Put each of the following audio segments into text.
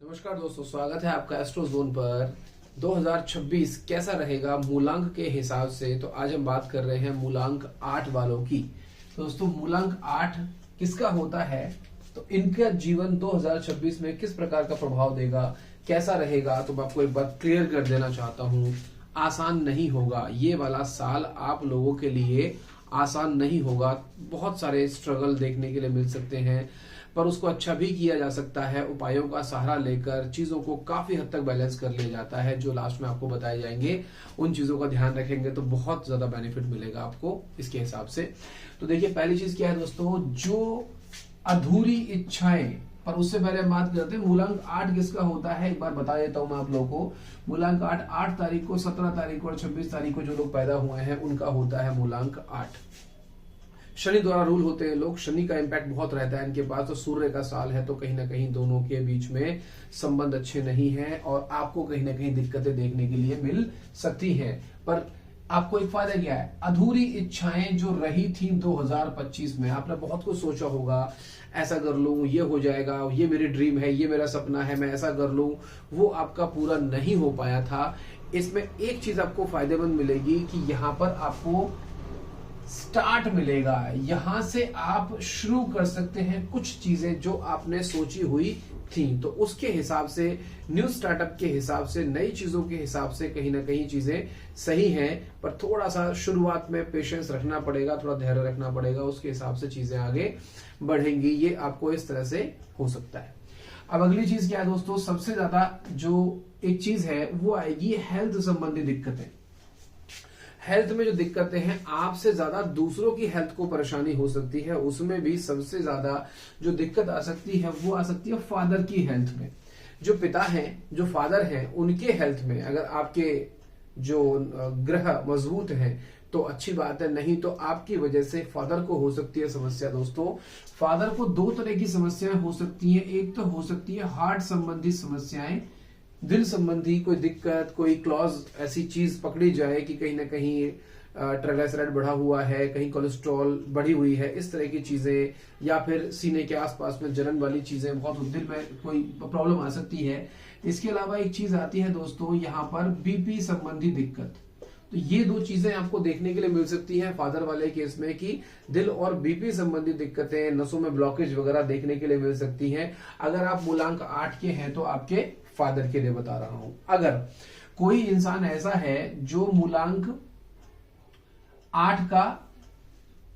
नमस्कार दोस्तों, स्वागत है आपका एस्ट्रो जोन पर। 2026 कैसा रहेगा मूलांक के हिसाब से। तो आज हम बात कर रहे हैं मूलांक 8 वालों की। दोस्तों, मूलांक 8 किसका होता है, तो इनका जीवन 2026 में किस प्रकार का प्रभाव देगा, कैसा रहेगा, तो मैं आपको एक बात क्लियर कर देना चाहता हूं। आसान नहीं होगा, ये वाला साल आप लोगों के लिए आसान नहीं होगा। बहुत सारे स्ट्रगल देखने के लिए मिल सकते हैं, पर उसको अच्छा भी किया जा सकता है। उपायों का सहारा लेकर चीजों को काफी हद तक बैलेंस कर लिया जाता है, जो लास्ट में आपको बताए जाएंगे। उन चीजों का ध्यान रखेंगे तो बहुत ज्यादा बेनिफिट मिलेगा आपको इसके हिसाब से। तो देखिए, पहली चीज क्या है दोस्तों, जो अधूरी इच्छाएं, पर उससे पहले हम बात करते हैं मूलांक 8 किसका होता है। एक बार बता देता हूं मैं आप लोगों को। मूलांक 8 तारीख को, 17 तारीख को और 26 तारीख को जो लोग पैदा हुए हैं उनका होता है मूलांक 8। शनि द्वारा रूल होते हैं लोग, शनि का इम्पैक्ट बहुत रहता है इनके पास। तो सूर्य का साल है, तो कहीं ना कहीं दोनों के बीच में संबंध अच्छे नहीं हैं और आपको कहीं ना कहीं दिक्कतें देखने के लिए मिल सकती हैं। पर आपको एक फायदा क्या है, अधूरी इच्छाएं जो रही थी 2025 में, आपने बहुत कुछ सोचा होगा, ऐसा कर लूं, ये हो जाएगा, ये मेरी ड्रीम है, ये मेरा सपना है, मैं ऐसा कर लूं, वो आपका पूरा नहीं हो पाया था। इसमें एक चीज आपको फायदेमंद मिलेगी कि यहाँ पर आपको स्टार्ट मिलेगा। यहां से आप शुरू कर सकते हैं कुछ चीजें जो आपने सोची हुई थी। तो उसके हिसाब से, न्यू स्टार्टअप के हिसाब से, नई चीजों के हिसाब से कहीं ना कहीं चीजें सही हैं, पर थोड़ा सा शुरुआत में पेशेंस रखना पड़ेगा, थोड़ा धैर्य रखना पड़ेगा, उसके हिसाब से चीजें आगे बढ़ेंगी। ये आपको इस तरह से हो सकता है। अब अगली चीज क्या है दोस्तों, सबसे ज्यादा जो एक चीज है वो आएगी हेल्थ संबंधी दिक्कतें। हेल्थ में जो दिक्कतें हैं, आपसे ज्यादा दूसरों की हेल्थ को परेशानी हो सकती है। उसमें भी सबसे ज्यादा जो दिक्कत आ सकती है वो आ सकती है फादर की हेल्थ में। जो पिता हैं, जो फादर हैं, उनके हेल्थ में अगर आपके जो ग्रह मजबूत हैं तो अच्छी बात है, नहीं तो आपकी वजह से फादर को हो सकती है समस्या। दोस्तों, फादर को दो तरह की समस्याएं हो सकती हैं। एक तो हो सकती है हार्ट संबंधी समस्याएं, दिल संबंधी कोई दिक्कत, कोई क्लॉज ऐसी चीज पकड़ी जाए कि कहीं ना कहीं ट्राइग्लिसराइड बढ़ा हुआ है, कहीं कोलेस्ट्रॉल बढ़ी हुई है, इस तरह की चीजें, या फिर सीने के आसपास में जलन वाली चीजें, बहुत दिल में कोई प्रॉब्लम आ सकती है। इसके अलावा एक चीज आती है दोस्तों यहाँ पर बीपी संबंधी दिक्कत। तो ये दो चीजें आपको देखने के लिए मिल सकती हैं फादर वाले केस में, कि दिल और बीपी संबंधी दिक्कतें, नसों में ब्लॉकेज वगैरह देखने के लिए मिल सकती हैं। अगर आप मूलांक 8 के हैं तो आपके फादर के लिए बता रहा हूं। अगर कोई इंसान ऐसा है जो मूलांक 8 का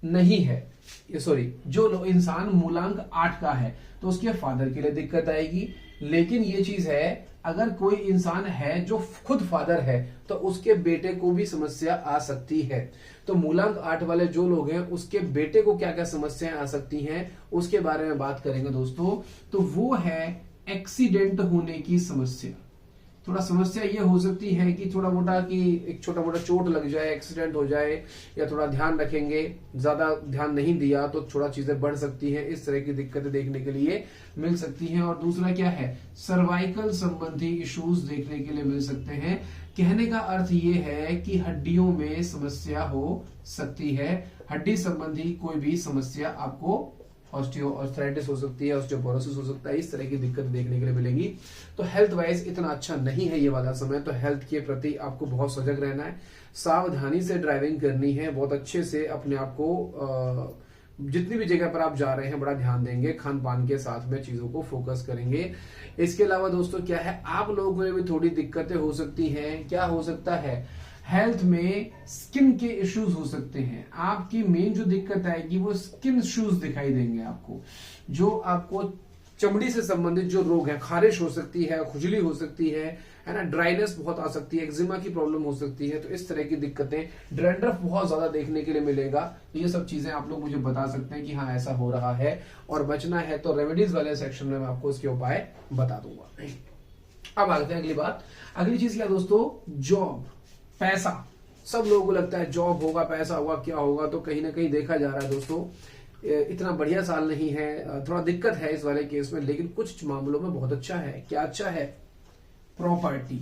नहीं है, जो इंसान मूलांक 8 का है तो उसके फादर के लिए दिक्कत आएगी। लेकिन ये चीज है, अगर कोई इंसान है जो खुद फादर है तो उसके बेटे को भी समस्या आ सकती है। तो मूलांक 8 वाले जो लोग हैं उसके बेटे को क्या क्या समस्याएं आ सकती हैं उसके बारे में बात करेंगे दोस्तों। तो वो है एक्सीडेंट होने की समस्या। थोड़ा समस्या ये हो सकती है कि थोड़ा मोटा, कि एक छोटा मोटा चोट लग जाए, एक्सीडेंट हो जाए, या थोड़ा ध्यान रखेंगे, ज्यादा ध्यान नहीं दिया तो थोड़ा चीजें बढ़ सकती हैं। इस तरह की दिक्कतें देखने के लिए मिल सकती हैं। और दूसरा क्या है, सर्वाइकल संबंधी इश्यूज देखने के लिए मिल सकते हैं। कहने का अर्थ ये है कि हड्डियों में समस्या हो सकती है, हड्डी संबंधी कोई भी समस्या आपको, ऑस्टियोआर्थराइटिस हो सकती है, ऑस्टियोपोरोसिस हो सकता है, इस तरह की दिक्कत देखने के लिए मिलेंगी। तो हेल्थ वाइज इतना अच्छा नहीं है ये वाला समय। तो हेल्थ के प्रति आपको बहुत सजग रहना है, सावधानी से ड्राइविंग करनी है, बहुत अच्छे से अपने आप को जितनी भी जगह पर आप जा रहे हैं बड़ा ध्यान देंगे, खान पान के साथ में चीजों को फोकस करेंगे। इसके अलावा दोस्तों क्या है, आप लोगों में भी थोड़ी दिक्कतें हो सकती हैं। क्या हो सकता है, हेल्थ में स्किन के इश्यूज हो सकते हैं। आपकी मेन जो दिक्कत आएगी वो स्किन इश्यूज दिखाई देंगे आपको, जो आपको चमड़ी से संबंधित जो रोग है, खारिश हो सकती है, खुजली हो सकती है ना, ड्राइनेस बहुत आ सकती है, एक्जिमा की प्रॉब्लम हो सकती है। तो इस तरह की दिक्कतें, डैंड्रफ बहुत ज्यादा देखने के लिए मिलेगा। तो ये सब चीजें आप लोग मुझे बता सकते हैं कि हाँ ऐसा हो रहा है और बचना है, तो रेमेडीज वाले सेक्शन में मैं आपको इसके उपाय बता दूंगा। अब आते हैं अगली बात। अगली चीज क्या दोस्तों, जॉब, पैसा। सब लोगों को लगता है जॉब होगा, पैसा होगा, क्या होगा। तो कहीं ना कहीं देखा जा रहा है दोस्तों, इतना बढ़िया साल नहीं है, थोड़ा दिक्कत है इस वाले केस में, लेकिन कुछ मामलों में बहुत अच्छा है। क्या अच्छा है, प्रॉपर्टी।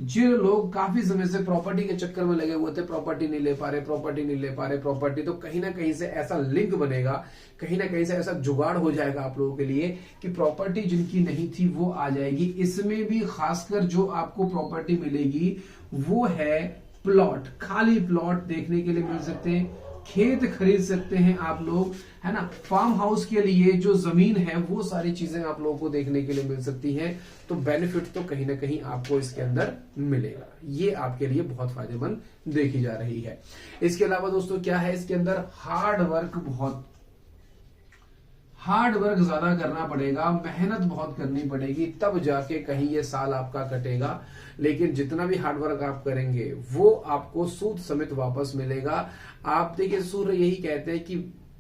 जो लोग काफी समय से प्रॉपर्टी के चक्कर में लगे हुए थे, प्रॉपर्टी नहीं ले पा रहे, प्रॉपर्टी नहीं ले पा रहे, प्रॉपर्टी, तो कहीं ना कहीं से ऐसा लिंक बनेगा, कहीं ना कहीं से ऐसा जुगाड़ हो जाएगा आप लोगों के लिए कि प्रॉपर्टी जिनकी नहीं थी वो आ जाएगी। इसमें भी खासकर जो आपको प्रॉपर्टी मिलेगी वो है प्लॉट, खाली प्लॉट देखने के लिए मिल सकते हैं, खेत खरीद सकते हैं आप लोग, है ना, फार्म हाउस के लिए जो जमीन है वो सारी चीजें आप लोगों को देखने के लिए मिल सकती हैं। तो बेनिफिट तो कहीं ना कहीं आपको इसके अंदर मिलेगा, ये आपके लिए बहुत फायदेमंद देखी जा रही है। इसके अलावा दोस्तों क्या है, इसके अंदर हार्ड वर्क ज्यादा करना पड़ेगा, मेहनत बहुत करनी पड़ेगी, तब जाके कहीं ये साल आपका कटेगा। लेकिन जितना भी हार्ड वर्क आप करेंगे वो आपको सूद समेत वापस मिलेगा। आप देखिए, सूर्य यही कहते हैं कि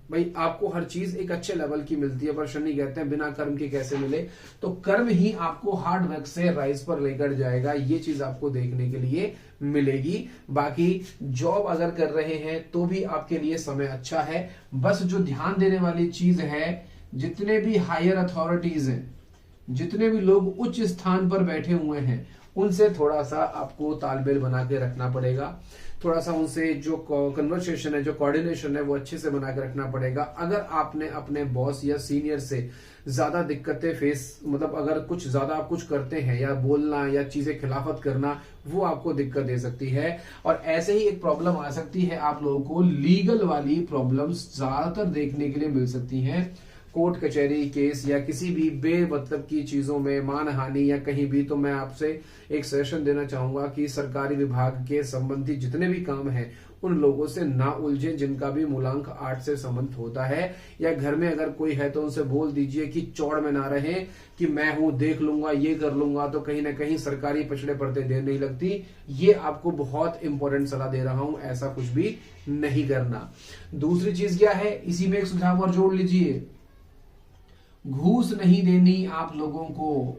भाई आपको हर चीज एक अच्छे लेवल की मिलती है, पर शनि कहते हैं बिना कर्म के कैसे मिले। तो कर्म ही आपको हार्ड वर्क से राइज पर लेकर जाएगा, ये चीज आपको देखने के लिए मिलेगी। बाकी जॉब अगर कर रहे हैं तो भी आपके लिए समय अच्छा है। बस जो ध्यान देने वाली चीज है, जितने भी हायर अथॉरिटीज हैं, जितने भी लोग उच्च स्थान पर बैठे हुए हैं, उनसे थोड़ा सा आपको तालमेल बना के रखना पड़ेगा। थोड़ा सा उनसे जो कन्वर्सेशन है, जो कोऑर्डिनेशन है, वो अच्छे से बना के रखना पड़ेगा। अगर आपने अपने बॉस या सीनियर से ज्यादा दिक्कतें मतलब अगर कुछ ज्यादा आप कुछ करते हैं या बोलना या चीजें खिलाफत करना, वो आपको दिक्कत दे सकती है। और ऐसे ही एक प्रॉब्लम आ सकती है, आप लोगों को लीगल वाली प्रॉब्लम्स ज्यादातर देखने के लिए मिल सकती हैं। कोर्ट कचहरी केस या किसी भी बेमतलब की चीजों में, मानहानि या कहीं भी। तो मैं आपसे एक सजेशन देना चाहूंगा कि सरकारी विभाग के संबंधी जितने भी काम हैं उन लोगों से ना उलझें जिनका भी मूलांक 8 से संबंध होता है। या घर में अगर कोई है तो उनसे बोल दीजिए कि चौड़ में ना रहे कि मैं हूं, देख लूंगा, ये कर लूंगा, तो कहीं ना कहीं सरकारी पछड़े पड़ते देर नहीं लगती। ये आपको बहुत इंपॉर्टेंट सलाह दे रहा हूं, ऐसा कुछ भी नहीं करना। दूसरी चीज क्या है, इसी में एक सुझाव और जोड़ लीजिए, घूस नहीं देनी आप लोगों को,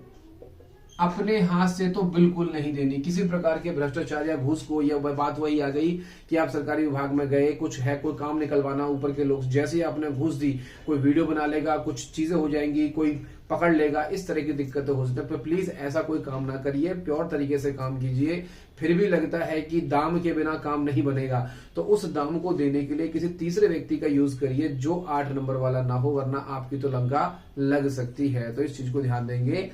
अपने हाथ से तो बिल्कुल नहीं देनी। किसी प्रकार के भ्रष्टाचार या घूस को, या बात वही आ गई कि आप सरकारी विभाग में गए, कुछ है, कोई काम निकलवाना, ऊपर के लोग जैसे ही आपने घूस दी, कोई वीडियो बना लेगा, कुछ चीजें हो जाएंगी, कोई पकड़ लेगा, इस तरह की दिक्कतें हो सकती है। तो प्लीज ऐसा कोई काम ना करिए, प्योर तरीके से काम कीजिए। फिर भी लगता है कि दाम के बिना काम नहीं बनेगा, तो उस दाम को देने के लिए किसी तीसरे व्यक्ति का यूज करिए जो 8 नंबर वाला ना हो, वरना आपकी तो लंका लग सकती है। तो इस चीज को ध्यान देंगे।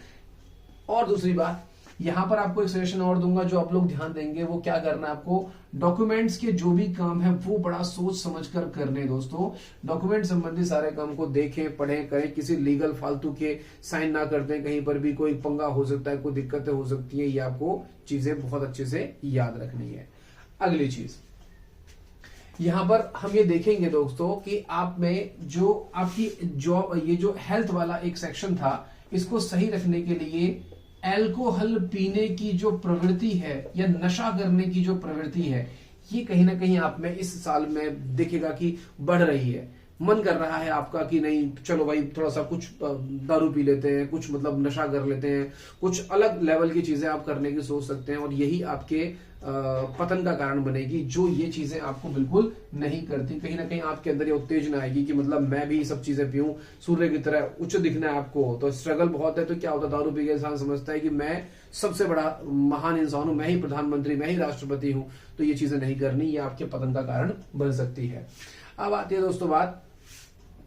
और दूसरी बात, यहां पर आपको एक सजेशन और दूंगा जो आप लोग ध्यान देंगे, वो क्या करना है आपको, डॉक्यूमेंट्स के जो भी काम है वो बड़ा सोच समझकर करने। दोस्तों, डॉक्यूमेंट संबंधी सारे काम को देखें, पढ़ें, करें, किसी लीगल फालतू के साइन ना कर दें, कहीं पर भी कोई पंगा हो सकता है, कोई दिक्कतें हो सकती है, ये आपको चीजें बहुत अच्छे से याद रखनी है। अगली चीज यहां पर हम ये देखेंगे दोस्तों कि आप में जो आपकी जॉब, ये जो हेल्थ वाला एक सेक्शन था, इसको सही रखने के लिए अल्कोहल पीने की जो प्रवृत्ति है या नशा करने की जो प्रवृत्ति है, ये कहीं ना कहीं आप में इस साल में दिखेगा कि बढ़ रही है। मन कर रहा है आपका कि नहीं चलो भाई थोड़ा सा कुछ दारू पी लेते हैं, कुछ मतलब नशा कर लेते हैं, कुछ अलग लेवल की चीजें आप करने की सोच सकते हैं। और यही आपके पतन का कारण बनेगी, जो ये चीजें आपको बिल्कुल नहीं करती। कहीं ना कहीं आपके अंदर ये उत्तेजना आएगी कि मतलब मैं भी सब चीजें पीऊं, सूर्य की तरह उच्च दिखना है आपको, तो स्ट्रगल बहुत है। तो क्या होता है, दारू पी के इंसान समझता है कि मैं सबसे बड़ा महान इंसान हूं, मैं ही प्रधानमंत्री, मैं ही राष्ट्रपति हूं। तो ये चीजें नहीं करनी, ये आपके पतन का कारण बन सकती है। अब आती है दोस्तों बात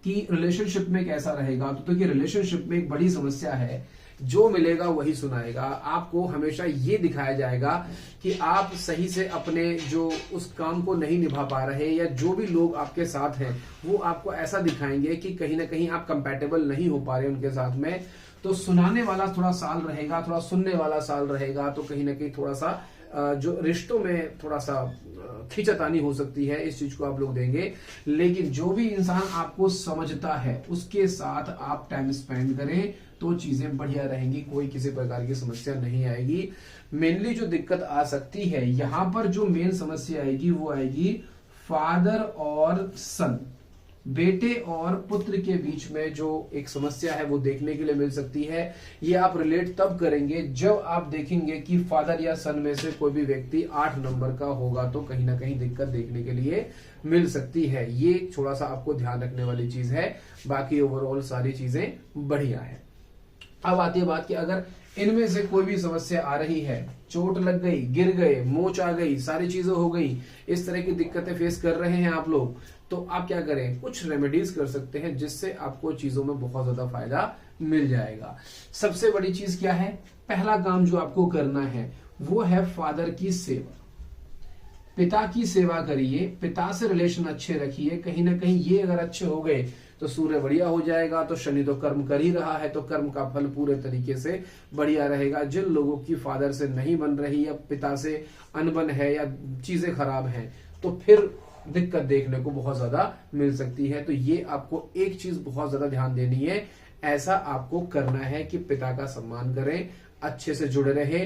कि रिलेशनशिप में कैसा रहेगा। तो देखिए, रिलेशनशिप में एक बड़ी समस्या है, जो मिलेगा वही सुनाएगा। आपको हमेशा ये दिखाया जाएगा कि आप सही से अपने जो उस काम को नहीं निभा पा रहे, या जो भी लोग आपके साथ हैं वो आपको ऐसा दिखाएंगे कि कहीं ना कहीं आप कंपैटिबल नहीं हो पा रहे उनके साथ में। तो सुनाने वाला थोड़ा साल रहेगा, थोड़ा सुनने वाला साल रहेगा। तो कहीं ना कहीं थोड़ा सा जो रिश्तों में थोड़ा सा खींचतानी हो सकती है, इस चीज को आप लोग देंगे। लेकिन जो भी इंसान आपको समझता है उसके साथ आप टाइम स्पेंड करें तो चीजें बढ़िया रहेंगी, कोई किसी प्रकार की समस्या नहीं आएगी। मेनली जो दिक्कत आ सकती है यहां पर, जो मेन समस्या आएगी वो आएगी फादर और सन, बेटे और पुत्र के बीच में जो एक समस्या है वो देखने के लिए मिल सकती है। ये आप रिलेट तब करेंगे जब आप देखेंगे कि फादर या सन में से कोई भी व्यक्ति 8 नंबर का होगा, तो कहीं ना कहीं दिक्कत देखने के लिए मिल सकती है। ये थोड़ा सा आपको ध्यान रखने वाली चीज है। बाकी ओवरऑल सारी चीजें बढ़िया है। अब आती है बात कि अगर इनमें से कोई भी समस्या आ रही है, चोट लग गई, गिर गए, मोच आ गई, सारी चीजें हो गई, इस तरह की दिक्कतें फेस कर रहे हैं आप लोग, तो आप क्या करें, कुछ रेमेडीज कर सकते हैं जिससे आपको चीजों में बहुत ज्यादा फायदा मिल जाएगा। सबसे बड़ी चीज क्या है, पहला काम जो आपको करना है वो है फादर की सेवा। पिता की सेवा करिए, पिता से रिलेशन अच्छे रखिए। कहीं ना कहीं ये अगर अच्छे हो गए तो सूर्य बढ़िया हो जाएगा, तो शनि तो कर्म कर ही रहा है, तो कर्म का फल पूरे तरीके से बढ़िया रहेगा। जिन लोगों की फादर से नहीं बन रही या पिता से अनबन है या चीजें खराब हैं, तो फिर दिक्कत देखने को बहुत ज्यादा मिल सकती है। तो ये आपको एक चीज बहुत ज्यादा ध्यान देनी है, ऐसा आपको करना है कि पिता का सम्मान करें, अच्छे से जुड़े रहे,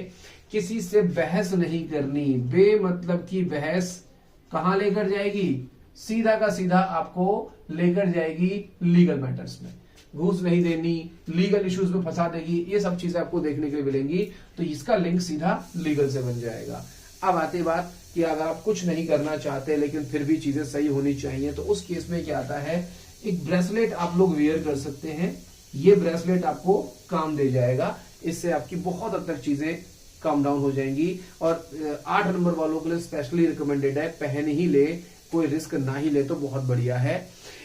किसी से बहस नहीं करनी। बेमतलब की बहस कहां लेकर जाएगी, सीधा का सीधा आपको लेकर जाएगी लीगल मैटर्स में। घूस नहीं देनी, लीगल इश्यूज में फंसा देगी, ये सब चीजें आपको देखने के लिए मिलेंगी। तो इसका लिंक सीधा लीगल से बन जाएगा। अब आती बात कि अगर आप कुछ नहीं करना चाहते लेकिन फिर भी चीजें सही होनी चाहिए, तो उस केस में क्या आता है, एक ब्रेसलेट आप लोग वेयर कर सकते हैं। ये ब्रेसलेट आपको काम दे जाएगा, इससे आपकी बहुत हद तक चीजें कम डाउन हो जाएंगी। और 8 नंबर वालों के लिए स्पेशली रिकमेंडेड है, पहन ही ले, कोई रिस्क ना ही ले तो बहुत बढ़िया है।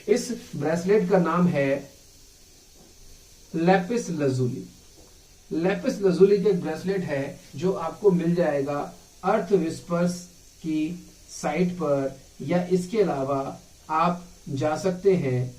इस ब्रेसलेट का नाम है लैपिस लजुली। लैपिस लजुली का एक ब्रेसलेट है जो आपको मिल जाएगा अर्थ विस्पर्स की साइट पर, या इसके अलावा आप जा सकते हैं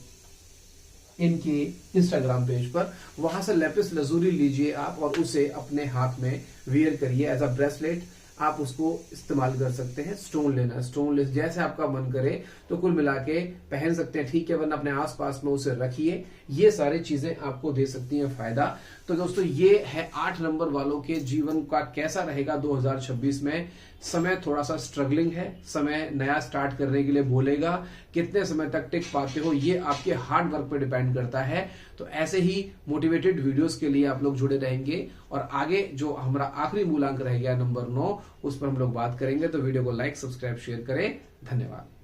इनके इंस्टाग्राम पेज पर, वहां से लैपिस लजुली लीजिए आप और उसे अपने हाथ में वियर करिए एज अ ब्रेसलेट। आप उसको इस्तेमाल कर सकते हैं। स्टोन लेना, स्टोन ले जैसे आपका मन करे तो कुल मिला के पहन सकते हैं, ठीक है, वरना अपने आसपास में उसे रखिए। ये सारी चीजें आपको दे सकती हैं फायदा। तो दोस्तों ये है 8 नंबर वालों के जीवन का कैसा रहेगा 2026 में। समय थोड़ा सा स्ट्रगलिंग है, समय नया स्टार्ट करने के लिए बोलेगा, कितने समय तक टिक पाते हो ये आपके हार्ड वर्क पर डिपेंड करता है। तो ऐसे ही मोटिवेटेड वीडियोस के लिए आप लोग जुड़े रहेंगे, और आगे जो हमारा आखिरी मूलांक रह गया नंबर 9, उस पर हम लोग बात करेंगे। तो वीडियो को लाइक, सब्सक्राइब, शेयर करें। धन्यवाद।